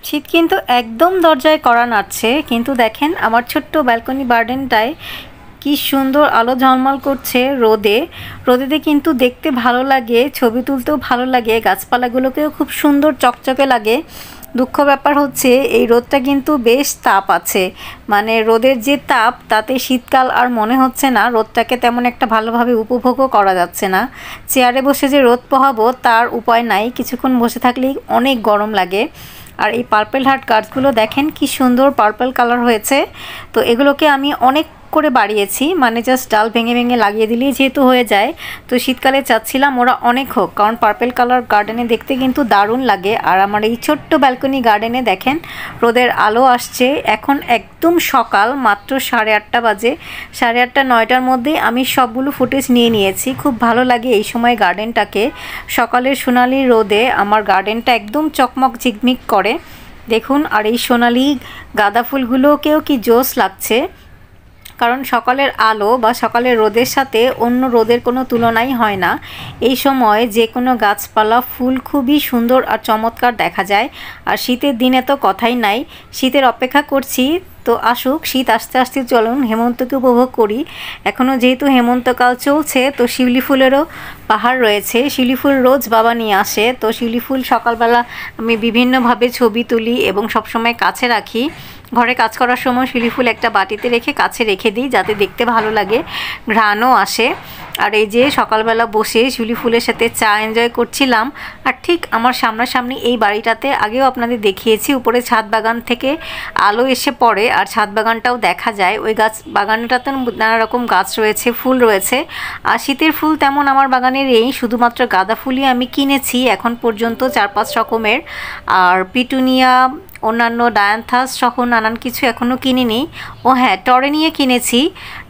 শীত কিন্তু একদম দরজায় কড়া নাড়ছে, কিন্তু দেখেন আমার ছোট্ট ব্যালকনি গার্ডেনটায় কি সুন্দর আলো ঝলমল করছে রোদেতে কিন্তু দেখতে ভালো লাগে, ছবি তুলতেও ভালো লাগে, গাছপালাগুলোকেও খুব সুন্দর চকচকে লাগে। দুঃখ ব্যাপার হচ্ছে এই রোদটা কিন্তু বেশ তাপ আছে, মানে রোদের যে তাপ তাতে শীতকাল আর মনে হচ্ছে না, রোদটাকে তেমন একটা ভালোভাবে উপভোগও করা যাচ্ছে না। চেয়ারে বসে যে রোদ পোহাবো তার উপায় নাই, কিছুক্ষণ বসে থাকলেই অনেক গরম লাগে। আর এই পার্পল হার্ট গাছগুলো দেখেন কি সুন্দর পার্পল কালার হয়েছে। তো এগুলোকে আমি অনেক করে বাড়িয়েছি, মানে জাস্ট ডাল ভেঙে ভেঙে লাগিয়ে দিলেই যেহেতু হয়ে যায়। তো শীতকালে চাচ্ছিলাম ওরা অনেক হোক, কারণ পার্পল কালার গার্ডেনে দেখতে কিন্তু দারুণ লাগে। আর আমার এই ছোট্ট ব্যালকনি গার্ডেনে দেখেন রোদের আলো আসছে। এখন একদম সকাল, মাত্র 8:30 বাজে। 8:30 9টার মধ্যে আমি সবগুলো ফুটেজ নিয়ে নিয়েছি। খুব ভালো লাগে এই সময় গার্ডেনটাকে, সকালের সোনালি রোদে আমার গার্ডেনটা একদম চকমক ঝিকমিক করে দেখুন। আর এই সোনালি গাঁদা ফুলগুলোকেও কি জোশ লাগছে, কারণ সকালের আলো বা সকালের রোদের সাথে অন্য রোদের কোনো তুলনাই হয় না। এই সময় যে কোনো গাছপালা ফুল খুবই সুন্দর আর চমৎকার দেখা যায়। আর শীতের দিনে তো কথাই নাই, শীতের অপেক্ষা করছি। তো আসুক শীত, আস্তে আস্তে চলুন হেমন্তকে উপভোগ করি। এখনও যেহেতু হেমন্তকাল চলছে, তো শিউলি ফুলেরও পাহাড় রয়েছে। শিউলি ফুল রোজ বাবা নিয়ে আসে, তো শিউলি ফুল সকালবেলা আমি বিভিন্নভাবে ছবি তুলি এবং সবসময় কাছে রাখি। ঘরে কাজ করার সময় শিউলি ফুল একটা বাটিতে রেখে কাছে রেখে দিই, যাতে দেখতে ভালো লাগে, ঘ্রাণও আসে। আর এই যে সকালবেলা বসে শিউলি ফুলের সাথে চা এনজয় করছিলাম। আর ঠিক আমার সামনাসামনি এই বাড়িটাতে আগেও আপনাদের দেখিয়েছি, উপরে ছাদ বাগান থেকে আলো এসে পড়ে আর ছাদ বাগানটাও দেখা যায়। ওই গাছ বাগানটাতে নানা রকম গাছ রয়েছে, ফুল রয়েছে। আর শীতের ফুল তেমন আমার বাগানের এই শুধুমাত্র গাঁদা ফুলই আমি কিনেছি এখন পর্যন্ত 4-5 রকমের। আর পিটুনিয়া, অন্যান্য ডায়ান্থাস সহ নানান কিছু এখনও কিনিনি। ও হ্যাঁ, টরেনিয়া কিনেছি।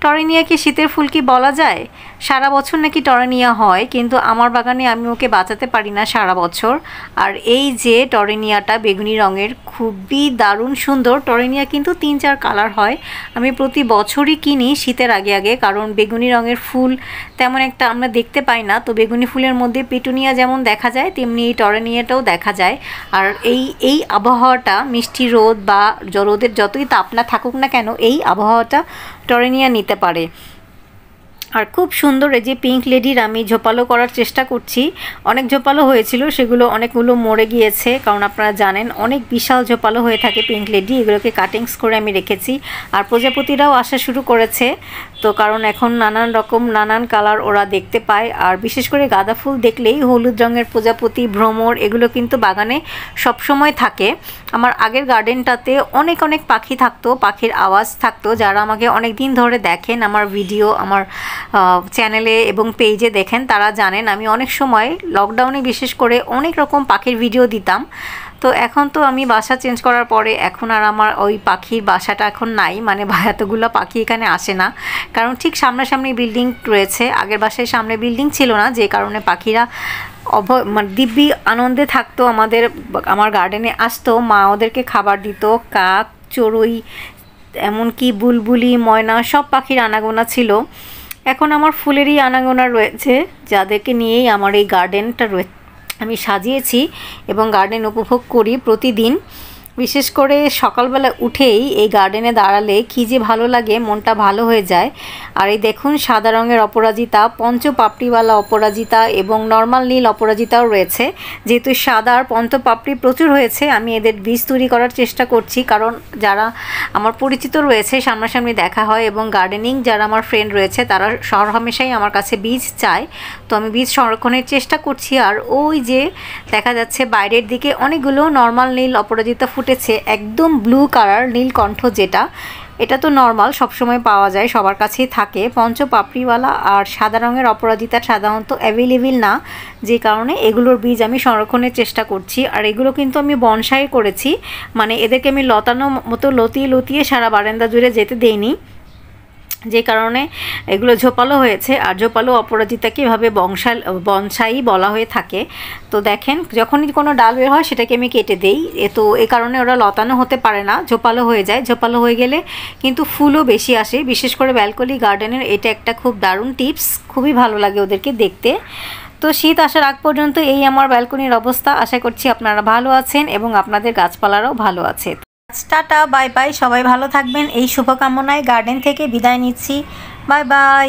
টরেনিয়া কি শীতের ফুল কি বলা যায়? সারা বছর নাকি টরেনিয়া হয়, কিন্তু আমার বাগানে আমি ওকে বাঁচাতে পারি না সারা বছর। আর এই যে টরেনিয়াটা বেগুনি রঙের, খুবই দারুণ সুন্দর। টরেনিয়া কিন্তু 3-4 কালার হয়। আমি প্রতি বছরই কিনি শীতের আগে আগে, কারণ বেগুনি রঙের ফুল তেমন একটা আমরা দেখতে পাই না। তো বেগুনি ফুলের মধ্যে পিটুনিয়া যেমন দেখা যায়, তেমনি এই টরেনিয়াটাও দেখা যায়। আর এই আবহাওয়াটা, মিষ্টি রোদ বা রোদের যতই তাপ না থাকুক না কেন, এই আবহাওয়াটা টরেনিয়া নিতে পারে। আর খুব সুন্দর এই যে পিঙ্ক লেডির আমি ঝোপালো করার চেষ্টা করছি। অনেক ঝোপালো হয়েছিল, সেগুলো অনেকগুলো মরে গিয়েছে, কারণ আপনারা জানেন অনেক বিশাল ঝোপালো হয়ে থাকে পিঙ্ক লেডি। এগুলোকে কাটিংস করে আমি রেখেছি। আর প্রজাপতিরাও আসা শুরু করেছে, তো কারণ এখন নানান কালার ওরা দেখতে পায়। আর বিশেষ করে গাঁদা ফুল দেখলেই হলুদ রঙের প্রজাপতি, ভ্রমর, এগুলো কিন্তু বাগানে সবসময় থাকে। আমার আগের গার্ডেনটাতে অনেক পাখি থাকতো, পাখির আওয়াজ থাকতো। যারা আমাকে অনেক দিন ধরে দেখেন, আমার ভিডিও আমার চ্যানেলে এবং পেজে দেখেন, তারা জানেন আমি অনেক সময় লকডাউনে বিশেষ করে অনেক রকম পাখির ভিডিও দিতাম। তো এখন তো আমি বাসা চেঞ্জ করার পরে এখন আর আমার ওই পাখির বাসাটা এখন নাই, মানে এতগুলো পাখি এখানে আসে না, কারণ ঠিক সামনাসামনি বিল্ডিং রয়েছে। আগের বাসায় সামনে বিল্ডিং ছিল না, যে কারণে পাখিরা মানে দিব্যি আনন্দে থাকতো, আমার গার্ডেনে আসতো, মা ওদেরকে খাবার দিত। কাক, চড়ুই, এমনকি বুলবুলি, ময়না, সব পাখির আনাগোনা ছিল। এখন আমার ফুলেরই আনাগোনা রয়েছে, যাদেরকে নিয়েই আমার এই গার্ডেনটা আমি সাজিয়েছি এবং গার্ডেন উপভোগ করি প্রতিদিন। বিশেষ করে সকালবেলা উঠেই এই গার্ডেনে দাঁড়ালে কী যে ভালো লাগে, মনটা ভালো হয়ে যায়। আর এই দেখুন সাদা রঙের অপরাজিতা, পঞ্চপাপড়িওয়ালা অপরাজিতা এবং নর্মাল নীল অপরাজিতাও রয়েছে। যেহেতু সাদা আর পঞ্চপাপড়ি প্রচুর হয়েছে, আমি এদের বীজ তৈরি করার চেষ্টা করছি, কারণ যারা আমার পরিচিত রয়েছে, সামনাসামনি দেখা হয় এবং গার্ডেনিং যারা আমার ফ্রেন্ড রয়েছে, তারা হরহামেশাই আমার কাছে বীজ চায়। তো আমি বীজ সংরক্ষণের চেষ্টা করছি। আর ওই যে দেখা যাচ্ছে বাইরের দিকে অনেকগুলো নর্মাল নীল অপরাজিতা ফুটেছে, একদম ব্লু কালার নীলকণ্ঠ, যেটা এটা তো নর্মাল সবসময় পাওয়া যায়, সবার কাছেই থাকে। পঞ্চপাপড়িওয়ালা আর সাদা রঙের অপরাজিতা সাধারণত অ্যাভেলেবেল না, যে কারণে এগুলোর বীজ আমি সংরক্ষণের চেষ্টা করছি। আর এগুলো কিন্তু আমি বনসাই করেছি, মানে এদেরকে আমি লতানো মতো লতিয়ে সারা বারান্দা জুড়ে যেতে দেইনি, যে কারণে এগুলো ঝোপালো হয়েছে। আর ঝোপালো অপরাজিতাকে এভাবে বনসাই বলা হয়ে থাকে। তো দেখেন যখনই কোনো ডাল বের হয় সেটাকে আমি কেটে দেই, তো এ কারণে ওরা লতানো হতে পারে না, ঝোপালো হয়ে যায়। ঝোপালো হয়ে গেলে কিন্তু ফুলও বেশি আসে। বিশেষ করে ব্যালকনি গার্ডেনের এটা একটা খুব দারুণ টিপস, খুবই ভালো লাগে ওদেরকে দেখতে। তো শীত আসার আগ পর্যন্ত এই আমার ব্যালকনির অবস্থা। আশা করছি আপনারা ভালো আছেন এবং আপনাদের গাছপালারাও ভালো আছে। টাটা, বাই বাই, সবাই ভালো থাকবেন এই শুভকামনায় গার্ডেন থেকে বিদায় নিচ্ছি। Bye bye.